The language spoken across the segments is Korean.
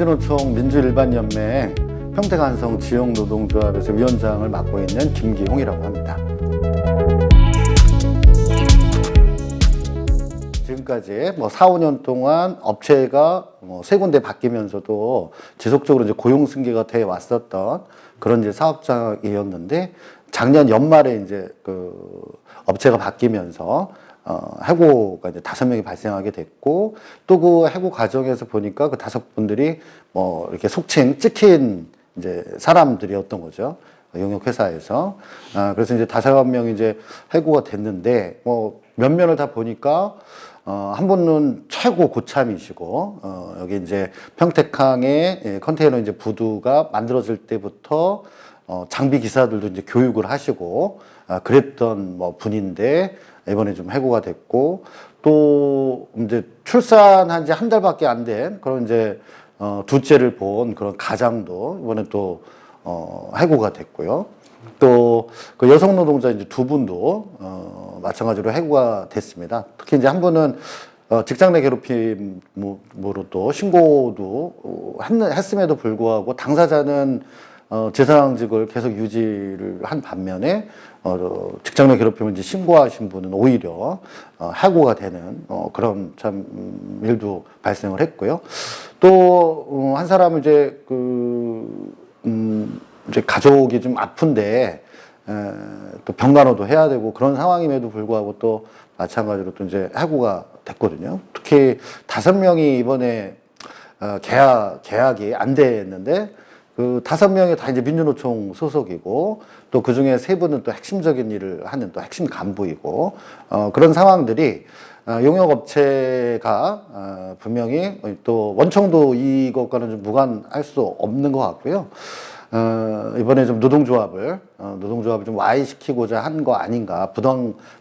민주노총 민주일반연맹 평택안성 지역노동조합에서 위원장을 맡고 있는 김기홍이라고 합니다. 지금까지 4, 5년 동안 업체가 3군데 바뀌면서도 지속적으로 이제 고용 승계가 돼 왔었던 그런 이제 사업장이었는데, 작년 연말에 이제 그 업체가 바뀌면서 해고가 이제 5명이 발생하게 됐고, 또 그 해고 과정에서 보니까 그 5분들이 이렇게 속칭 찍힌 이제 사람들이었던 거죠. 용역회사에서. 그래서 이제 5명이 이제 해고가 됐는데, 면면을 다 보니까, 한 분은 최고 고참이시고, 여기 이제 평택항에 컨테이너 이제 부두가 만들어질 때부터, 장비 기사들도 이제 교육을 하시고, 그랬던 분인데, 이번에 좀 해고가 됐고, 또 이제 출산한 지 한 달밖에 안 된 그런 이제, 둘째를 본 그런 가장도 이번에 또, 해고가 됐고요. 또 그 여성 노동자 이제 2분도 마찬가지로 해고가 됐습니다. 특히 이제 한 분은 직장 내 괴롭힘으로 또 신고도 했음에도 불구하고 당사자는 재사항직을 계속 유지를 한 반면에 직장 내 괴롭힘을 이제 신고하신 분은 오히려 해고가 되는 그런 참 일도 발생을 했고요. 또 한 사람은 이제 이제 가족이 좀 아픈데 또 병간호도 해야 되고 그런 상황임에도 불구하고 또 마찬가지로 또 이제 해고가 됐거든요. 특히 5명이 이번에 계약이 안 됐는데, 그 5명이 다 이제 민주노총 소속이고, 또 그 중에 3분은 또 핵심적인 일을 하는 또 핵심 간부이고, 그런 상황들이 용역업체가 분명히 또 원청도 이것과는 좀 무관할 수 없는 것 같고요. 이번에 좀 노동조합을 좀 와해시키고자 한 거 아닌가.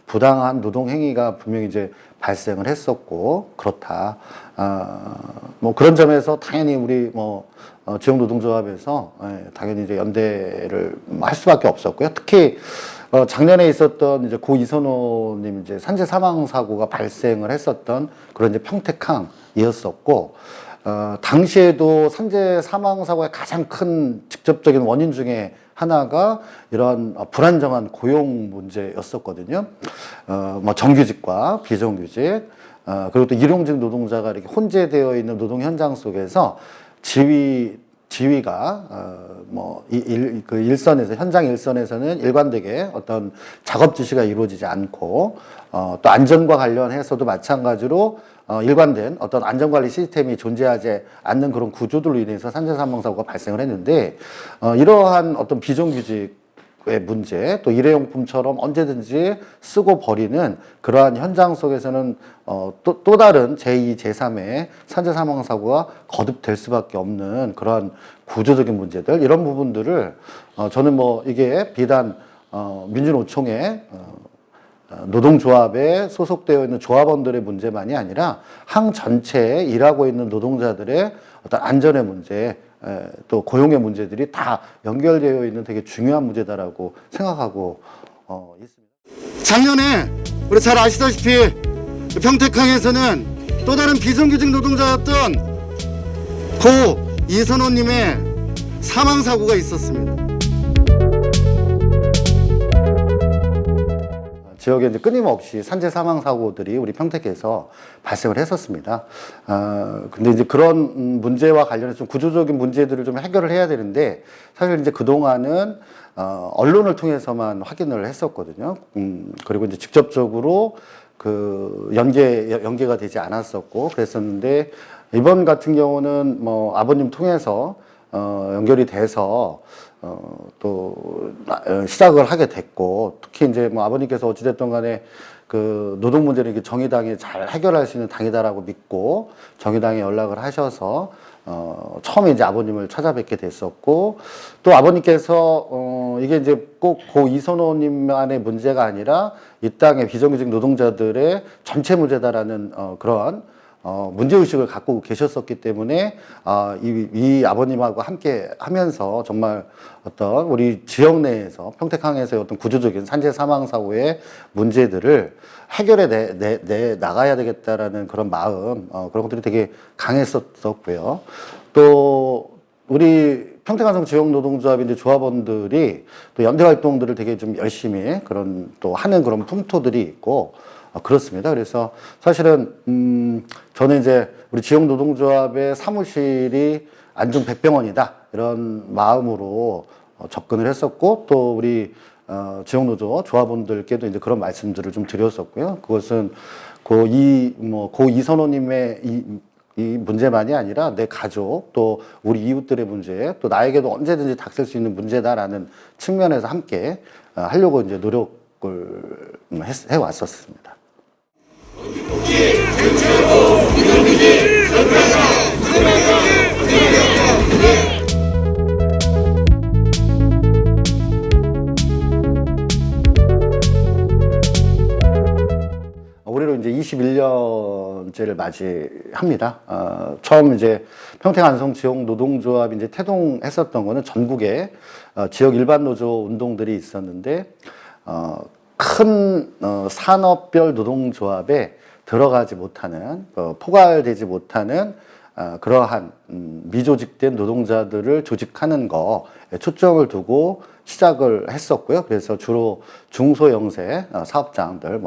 부당한 노동행위가 분명히 이제 발생을 했었고, 그렇다. 그런 점에서 당연히 우리 지역노동조합에서 당연히 이제 연대를 할 수밖에 없었고요. 특히, 작년에 있었던 이제 고 이선호님 이제 산재 사망 사고가 발생을 했었던 그런 이제 평택항이었었고, 당시에도 산재 사망 사고의 가장 큰 직접적인 원인 중에 하나가 이런 불안정한 고용 문제였었거든요. 정규직과 비정규직, 그리고 또 일용직 노동자가 이렇게 혼재되어 있는 노동 현장 속에서 지위가 현장 일선에서는 일관되게 어떤 작업 지시가 이루어지지 않고, 또 안전과 관련해서도 마찬가지로 일관된 어떤 안전관리 시스템이 존재하지 않는 그런 구조들로 인해서 산재 사망 사고가 발생을 했는데, 이러한 어떤 비정규직의 문제, 또 일회용품처럼 언제든지 쓰고 버리는 그러한 현장 속에서는 또 다른 제2, 제3의 산재 사망 사고가 거듭될 수밖에 없는 그러한 구조적인 문제들, 이런 부분들을 저는 이게 비단 민주노총의 노동조합에 소속되어 있는 조합원들의 문제만이 아니라 항 전체에 일하고 있는 노동자들의 어떤 안전의 문제, 또 고용의 문제들이 다 연결되어 있는 되게 중요한 문제다라고 생각하고 있습니다. 작년에 우리 잘 아시다시피 평택항에서는 또 다른 비정규직 노동자였던 고 이선호님의 사망 사고가 있었습니다. 지역에 이제 끊임없이 산재 사망 사고들이 우리 평택에서 발생을 했었습니다. 근데 이제 그런 문제와 관련해서 좀 구조적인 문제들을 좀 해결을 해야 되는데, 사실 이제 그동안은 언론을 통해서만 확인을 했었거든요. 그리고 이제 직접적으로 그 연계가 되지 않았었고 그랬었는데, 이번 같은 경우는 아버님 통해서 연결이 돼서 또 시작을 하게 됐고, 특히 이제 아버님께서 어찌됐든 간에 그 노동 문제를 이렇게 정의당이 잘 해결할 수 있는 당이다라고 믿고 정의당에 연락을 하셔서 처음에 이제 아버님을 찾아뵙게 됐었고, 또 아버님께서 이게 이제 꼭 고 이선호님만의 문제가 아니라 이 땅의 비정규직 노동자들의 전체 문제다라는 그러한 문제의식을 갖고 계셨었기 때문에, 이 아버님하고 함께 하면서 정말 어떤 우리 지역 내에서 평택항에서의 어떤 구조적인 산재 사망 사고의 문제들을 해결해 내 나가야 되겠다라는 그런 마음, 그런 것들이 되게 강했었고요. 또 우리 평택한성 지역노동조합 이제 조합원들이 또 연대 활동들을 되게 좀 열심히 그런 또 하는 그런 풍토들이 있고, 그렇습니다. 그래서 사실은 저는 이제 우리 지역노동조합의 사무실이 안중백병원이다 이런 마음으로 접근을 했었고, 또 우리 지역노조 조합원들께도 이제 그런 말씀들을 좀 드렸었고요. 그것은 고 이선호님의 이 문제만이 아니라 내 가족 또 우리 이웃들의 문제, 또 나에게도 언제든지 닥칠 수 있는 문제다라는 측면에서 함께 하려고 이제 노력을 해왔었습니다. 올해로 이제 21년째를 맞이합니다. 처음 이제 평택안성 지역 노동조합이 이제 태동했었던 거는 전국에 지역 일반 노조 운동들이 있었는데, 큰 산업별 노동조합에 들어가지 못하는, 포괄되지 못하는 그러한 미조직된 노동자들을 조직하는 거에 초점을 두고 시작을 했었고요. 그래서 주로 중소영세 사업장들,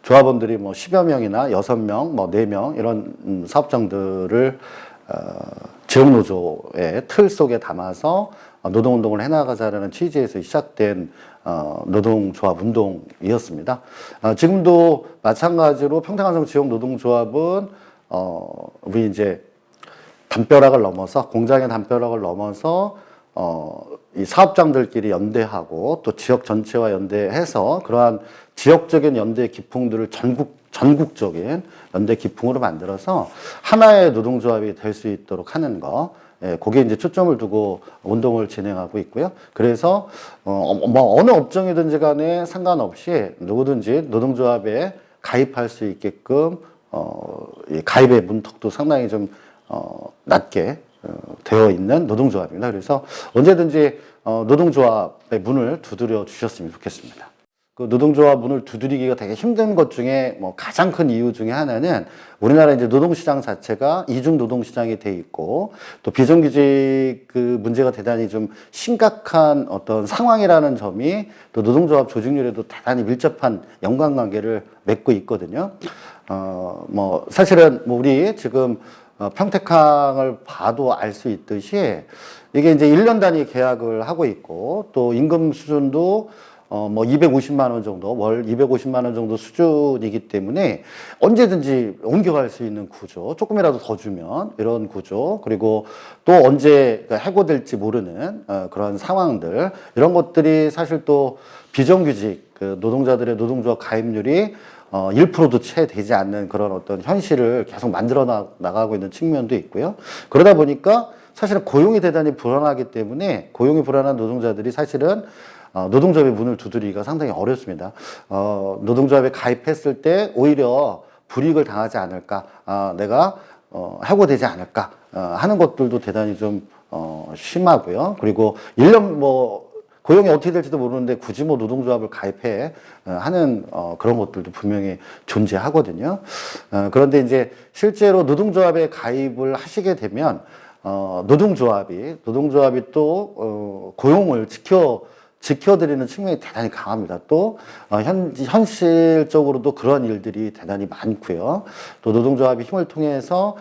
조합원들이 10여 명이나 6명, 4명 이런 사업장들을 지역노조의 틀 속에 담아서 노동운동을 해나가자라는 취지에서 시작된 노동조합 운동이었습니다. 지금도 마찬가지로 평택안성 지역노동조합은 우리 이제 담벼락을 넘어서, 공장의 담벼락을 넘어서 이 사업장들끼리 연대하고 또 지역 전체와 연대해서 그러한 지역적인 연대 기풍들을 전국적인 연대 기풍으로 만들어서 하나의 노동조합이 될 수 있도록 하는 거, 거기에 이제 초점을 두고 운동을 진행하고 있고요. 그래서 어느 업종이든지 간에 상관없이 누구든지 노동조합에 가입할 수 있게끔 이 가입의 문턱도 상당히 좀 낮게 되어 있는 노동조합입니다. 그래서 언제든지 노동조합의 문을 두드려 주셨으면 좋겠습니다. 그 노동조합 문을 두드리기가 되게 힘든 것 중에 가장 큰 이유 중에 하나는, 우리나라 이제 노동시장 자체가 이중 노동시장이 돼 있고, 또 비정규직 그 문제가 대단히 좀 심각한 어떤 상황이라는 점이 또 노동조합 조직률에도 대단히 밀접한 연관관계를 맺고 있거든요. 사실은 우리 지금 평택항을 봐도 알 수 있듯이 이게 이제 1년 단위 계약을 하고 있고, 또 임금 수준도 250만 원 정도, 월 250만 원 정도 수준이기 때문에 언제든지 옮겨갈 수 있는 구조, 조금이라도 더 주면 이런 구조, 그리고 또 언제 해고될지 모르는 그런 상황들, 이런 것들이 사실 또 비정규직 노동자들의 노동조합 가입률이 1%도 채 되지 않는 그런 어떤 현실을 계속 만들어 나가고 있는 측면도 있고요. 그러다 보니까 사실은 고용이 대단히 불안하기 때문에, 고용이 불안한 노동자들이 사실은 노동조합의 문을 두드리기가 상당히 어렵습니다. 노동조합에 가입했을 때 오히려 불이익을 당하지 않을까, 내가 해고되지 않을까 하는 것들도 대단히 좀 심하고요. 그리고 1년 고용이 어떻게 될지도 모르는데 굳이 노동조합을 가입해 하는 그런 것들도 분명히 존재하거든요. 그런데 이제 실제로 노동조합에 가입을 하시게 되면 노동조합이 또 고용을 지켜드리는 측면이 대단히 강합니다. 또 현실적으로도 그런 일들이 대단히 많고요. 또 노동조합이 힘을 통해서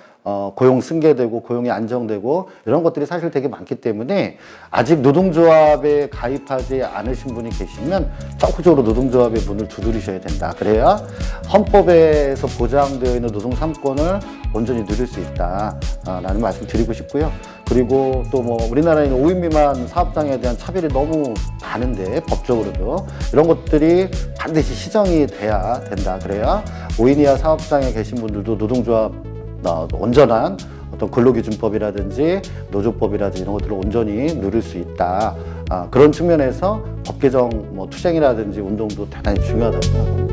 고용 승계되고 고용이 안정되고 이런 것들이 사실 되게 많기 때문에, 아직 노동조합에 가입하지 않으신 분이 계시면 적극적으로 노동조합의 문을 두드리셔야 된다. 그래야 헌법에서 보장되어 있는 노동 3권을 온전히 누릴 수 있다라는 말씀 드리고 싶고요. 그리고 또 우리나라에는 5인 미만 사업장에 대한 차별이 너무 많은데, 법적으로도 이런 것들이 반드시 시정이 돼야 된다. 그래야 5인 이하 사업장에 계신 분들도 노동조합 온전한 어떤 근로기준법이라든지 노조법이라든지 이런 것들을 온전히 누릴 수 있다. 그런 측면에서 법 개정 투쟁이라든지 운동도 대단히 중요하다고 생각합니다.